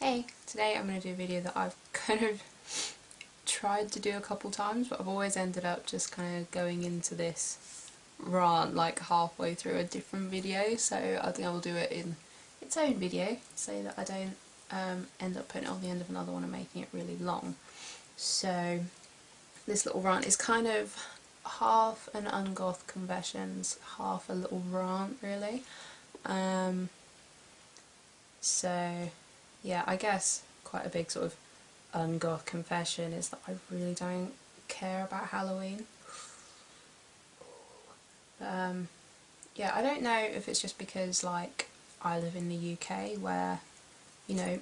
Hey, today I'm going to do a video that I've kind of tried to do a couple times, but I've always ended up just kind of going into this rant like halfway through a different video, so I think I will do it in its own video so that I don't end up putting it on the end of another one and making it really long. So this little rant is kind of half an Ungoth confessions, half a little rant really. So yeah, I guess quite a big sort of Ungoth confession is that I really don't care about Halloween. Yeah, I don't know if it's just because like I live in the UK where, you know,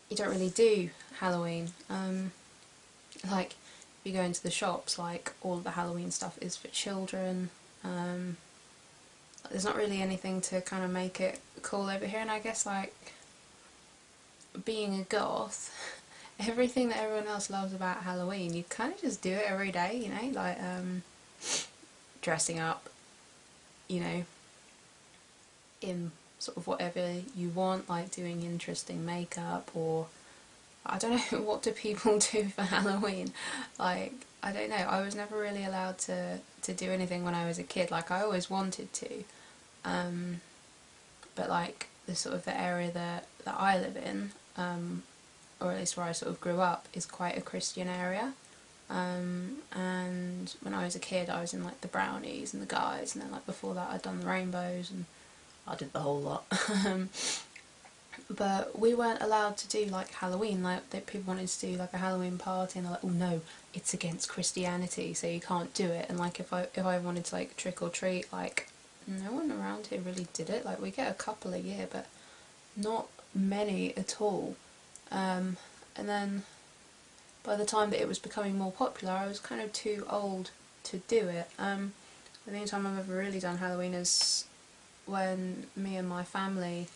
you don't really do Halloween. Like if you go into the shops, like all of the Halloween stuff is for children. There's not really anything to kind of make it cool over here, and I guess like being a goth, everything that everyone else loves about Halloween, you kind of just do it every day, you know, like dressing up, you know, in sort of whatever you want, like doing interesting makeup, or I don't know, what do people do for Halloween? Like, I don't know, I was never really allowed to do anything when I was a kid. Like, I always wanted to, but like the sort of the area that I live in, or at least where I sort of grew up, is quite a Christian area. And when I was a kid I was in like the brownies and the guys, and then like before that I'd done the rainbows and I did the whole lot. But we weren't allowed to do like Halloween, like people wanted to do like a Halloween party and they're like, oh no, it's against Christianity so you can't do it. And like if I wanted to like trick or treat, like no one around here really did it. Like we get a couple a year but not many at all. And then by the time that it was becoming more popular I was kind of too old to do it. The only time I've ever really done Halloween is when me and my family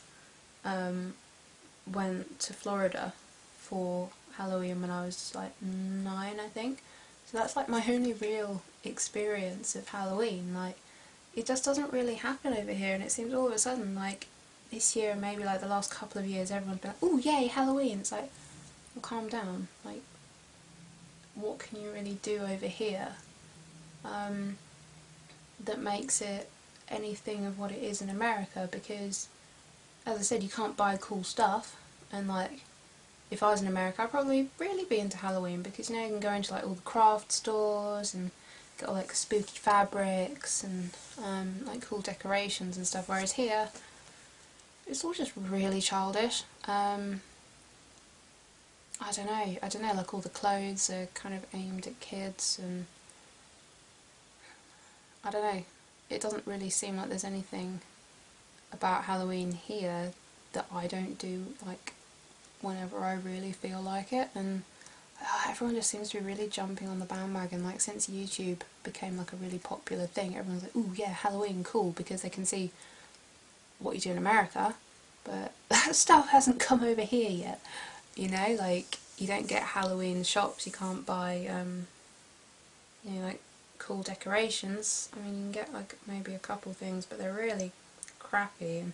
went to Florida for Halloween when I was like 9, I think. So that's like my only real experience of Halloween. Like, it just doesn't really happen over here, and it seems all of a sudden like this year and maybe like the last couple of years everyone's been like, oh yay, Halloween. It's like, well, calm down, like what can you really do over here that makes it anything of what it is in America? Because as I said, you can't buy cool stuff, and like if I was in America I'd probably really be into Halloween, because you know you can go into like all the craft stores and get all like spooky fabrics and like cool decorations and stuff, whereas here it's all just really childish. I don't know, like all the clothes are kind of aimed at kids, and I don't know, it doesn't really seem like there's anything about Halloween here that I don't do like whenever I really feel like it. And everyone just seems to be really jumping on the bandwagon. Like since YouTube became like a really popular thing, everyone's like, ooh yeah, Halloween, cool, because they can see what you do in America, but that stuff hasn't come over here yet, you know. Like you don't get Halloween shops, you can't buy you know, like cool decorations. I mean, you can get like maybe a couple things, but they're really crappy. And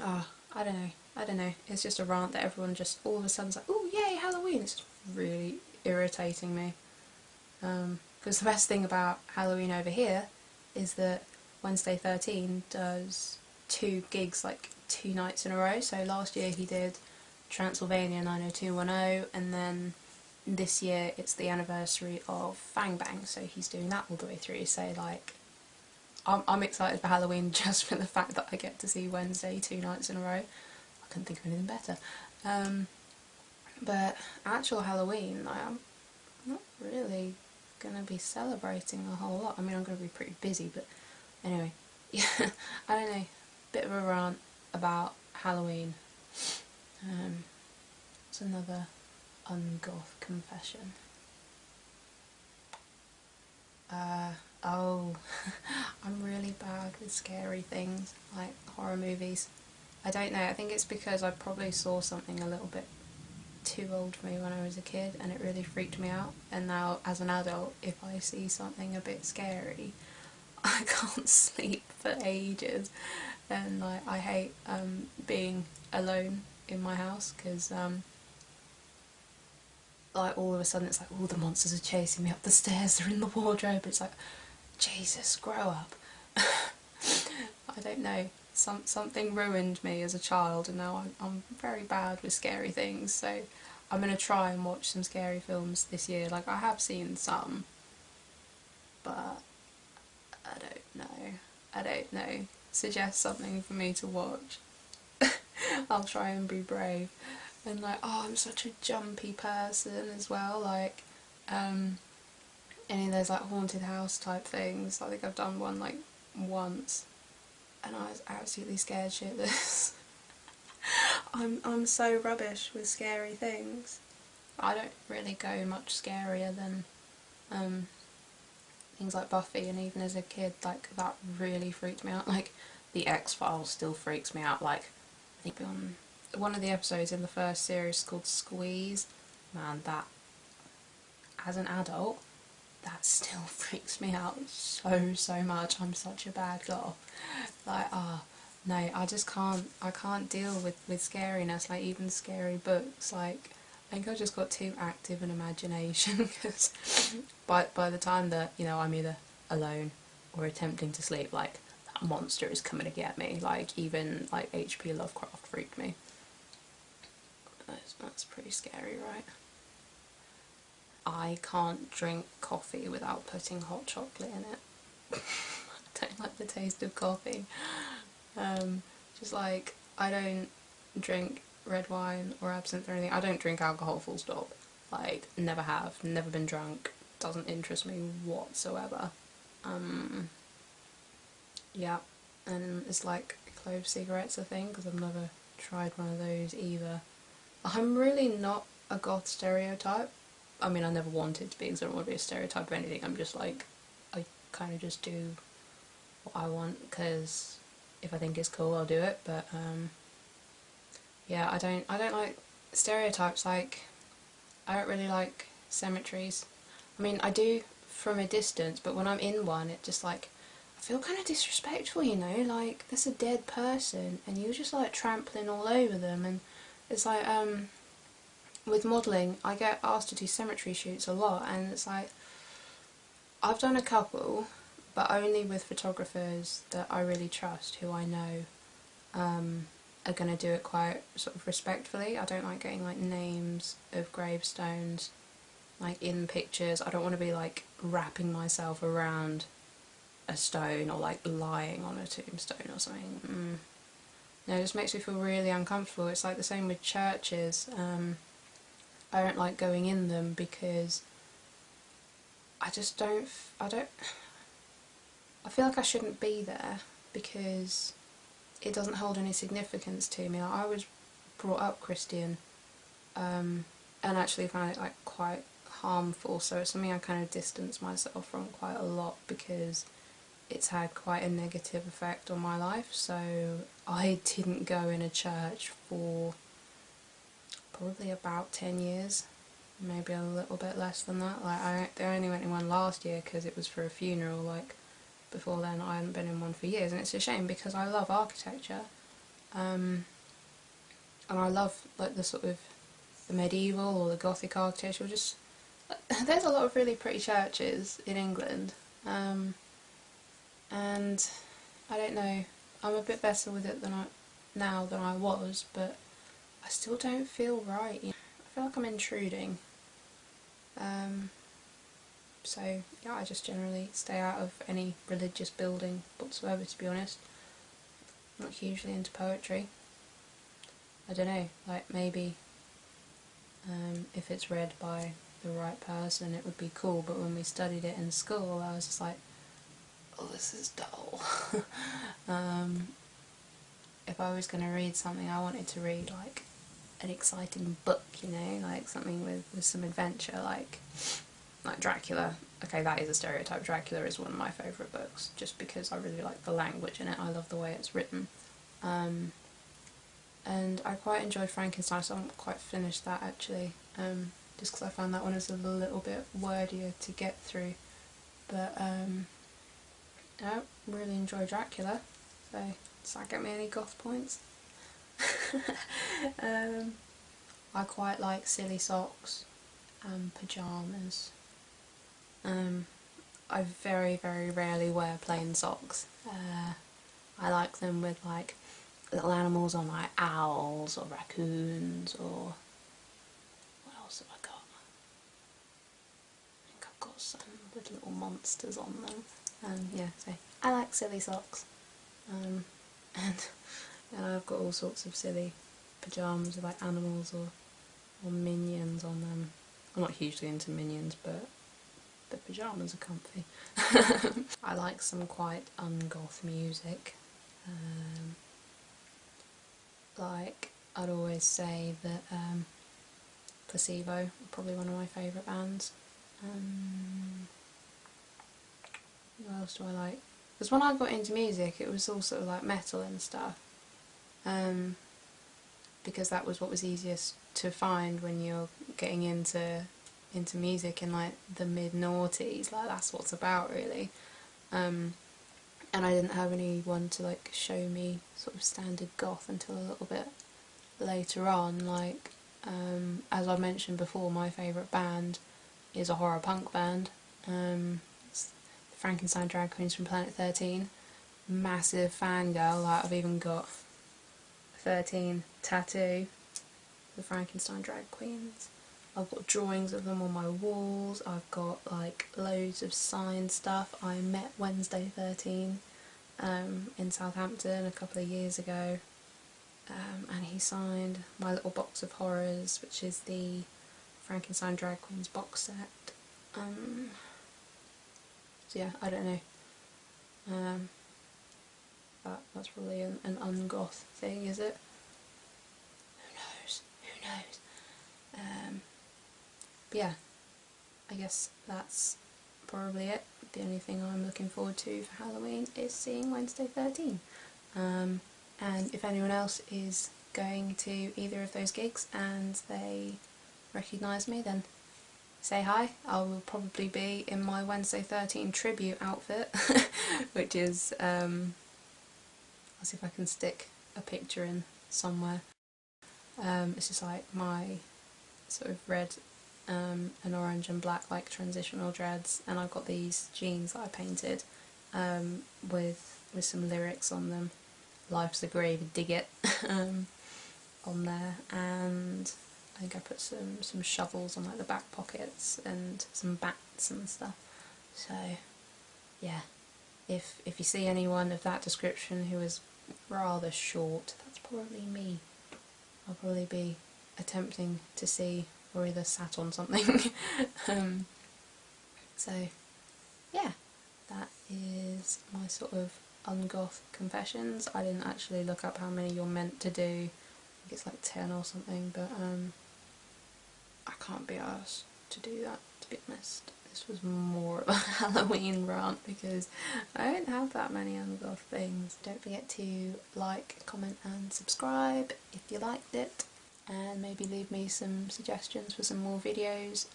I don't know, it's just a rant that everyone just all of a sudden's like, oh yay, Halloween. It's just really irritating me, because the best thing about Halloween over here is that Wednesday 13 does 2 gigs like 2 nights in a row. So last year he did Transylvania 90210, and then this year it's the anniversary of Fang Bang, so he's doing that all the way through. So like I'm excited for Halloween just for the fact that I get to see Wednesday 2 nights in a row. I couldn't think of anything better. But actual Halloween, I'm not really going to be celebrating a whole lot. I mean, I'm going to be pretty busy, but anyway, yeah, I don't know, bit of a rant about Halloween. It's another Ungoth confession. Oh, I'm really bad with scary things, like horror movies. I don't know, I think it's because I probably saw something a little bit too old for me when I was a kid and it really freaked me out, and now as an adult if I see something a bit scary I can't sleep for ages. and like I hate being alone in my house because like all of a sudden it's like all the monsters are chasing me up the stairs, they're in the wardrobe. It's like, Jesus, grow up. I don't know. Something ruined me as a child, and now I'm very bad with scary things. So I'm gonna try and watch some scary films this year. Like I have seen some, but I don't know. I don't know. Suggest something for me to watch. I'll try and be brave. And like, oh, I'm such a jumpy person as well. Like, any of those like haunted house type things. I think I've done one like once, and I was absolutely scared shitless. I'm so rubbish with scary things. I don't really go much scarier than things like Buffy, and even as a kid, like that really freaked me out. Like the X-Files still freaks me out. Like I think one of the episodes in the first series called Squeeze. Man, that as an adult, that still freaks me out so much. I'm such a bad girl. Like, no, I just can't deal with scariness, like even scary books. Like, I think I've just got too active an imagination, because by the time that, you know, I'm either alone or attempting to sleep, like, that monster is coming to get me. Like, even, like, H.P. Lovecraft freaked me. That's pretty scary, right? I can't drink coffee without putting hot chocolate in it. I don't like the taste of coffee. Just like, I don't drink red wine or absinthe or anything. I don't drink alcohol, full stop. Like, never have, never been drunk. Doesn't interest me whatsoever. Yeah, and it's like clove cigarettes, I think, because I've never tried one of those either. I'm really not a goth stereotype. I mean, I never wanted to be, because I don't want to be a stereotype or anything. I'm just like, I kind of just do what I want, because if I think it's cool, I'll do it. But yeah, I don't like stereotypes. Like, I don't really like cemeteries. I mean, I do from a distance, but when I'm in one, it just like, I feel kind of disrespectful, you know. Like, there's a dead person, and you're just like trampling all over them, and it's like with modelling, I get asked to do cemetery shoots a lot, and it's like, I've done a couple, but only with photographers that I really trust, who I know are going to do it quite sort of respectfully. I don't like getting like names of gravestones like in pictures. I don't want to be like wrapping myself around a stone or like lying on a tombstone or something. No, it just makes me feel really uncomfortable. It's like the same with churches. I don't like going in them because I just don't, I feel like I shouldn't be there because it doesn't hold any significance to me. Like, I was brought up Christian, and actually found it like quite harmful, so it's something I kind of distance myself from quite a lot because it's had quite a negative effect on my life. So I didn't go in a church for probably about 10 years, maybe a little bit less than that. Like, I only went in one last year because it was for a funeral. Like, before then I hadn't been in one for years, and it's a shame because I love architecture, and I love like the sort of the medieval or the Gothic architecture. Just there's a lot of really pretty churches in England, and I don't know, I'm a bit better with it now than I was, but I still don't feel right. You know? I feel like I'm intruding. So yeah, I just generally stay out of any religious building whatsoever, to be honest. I'm not hugely into poetry. I don't know, like maybe if it's read by the right person it would be cool, but when we studied it in school I was just like, oh, this is dull. If I was going to read something, I wanted to read like an exciting book, you know, like something with some adventure, like Dracula. Okay, that is a stereotype. Dracula is one of my favourite books, just because I really like the language in it. I love the way it's written. And I quite enjoyed Frankenstein, so I haven't quite finished that actually, just because I found that one is a little bit wordier to get through. But I really enjoy Dracula, so Does that get me any goth points? I quite like silly socks and pyjamas. I very, very rarely wear plain socks. I like them with like little animals on, like owls or raccoons, or what else have I got? I think I've got some with little monsters on them. Yeah, so I like silly socks. And I've got all sorts of silly pyjamas with like animals or minions on them. I'm not hugely into minions, but the pyjamas are comfy. I like some quite ungoth music. Like, I'd always say that Placebo are probably one of my favourite bands. What else do I like? Because when I got into music, it was all sort of like metal and stuff. Because that was what was easiest to find when you're getting into music in like the mid-noughties. Like, that's what it's about, really. And I didn't have anyone to like show me sort of standard goth until a little bit later on. Like, as I mentioned before, my favourite band is a horror punk band. It's the Frankenstein Drag Queens from Planet 13. Massive fangirl. Like, I've even got 13 tattoo, the Frankenstein Drag Queens. I've got drawings of them on my walls. I've got like loads of signed stuff. I met Wednesday 13 in Southampton a couple of years ago, and he signed my little box of horrors, which is the Frankenstein Drag Queens box set. So yeah, I don't know. That's probably an ungoth thing, is it? Who knows? Who knows? But yeah, I guess that's probably it. The only thing I'm looking forward to for Halloween is seeing Wednesday 13. And if anyone else is going to either of those gigs and they recognise me, then say hi. I will probably be in my Wednesday 13 tribute outfit, which is, I'll see if I can stick a picture in somewhere. It's just like my sort of red and orange and black like transitional dreads, and I've got these jeans that I painted with some lyrics on them. Life's a grave, dig it, on there, and I think I put some shovels on like the back pockets and some bats and stuff. So yeah, if you see anyone of that description who is rather short, that's probably me. I'll probably be attempting to see, or either sat on something. So yeah, that is my sort of ungoth confessions. I didn't actually look up how many you're meant to do. I think it's like 10 or something, but I can't be arsed to do that, to be honest. This was more of a Halloween rant because I don't have that many ungoth things. Don't forget to like, comment and subscribe if you liked it, and maybe leave me some suggestions for some more videos.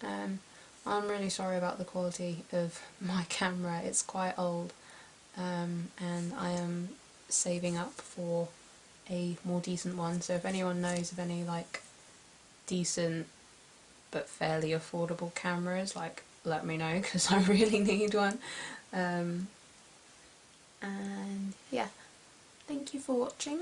I'm really sorry about the quality of my camera. It's quite old, and I am saving up for a more decent one, so if anyone knows of any like decent but fairly affordable cameras, like, let me know, because I really need one. And yeah, thank you for watching.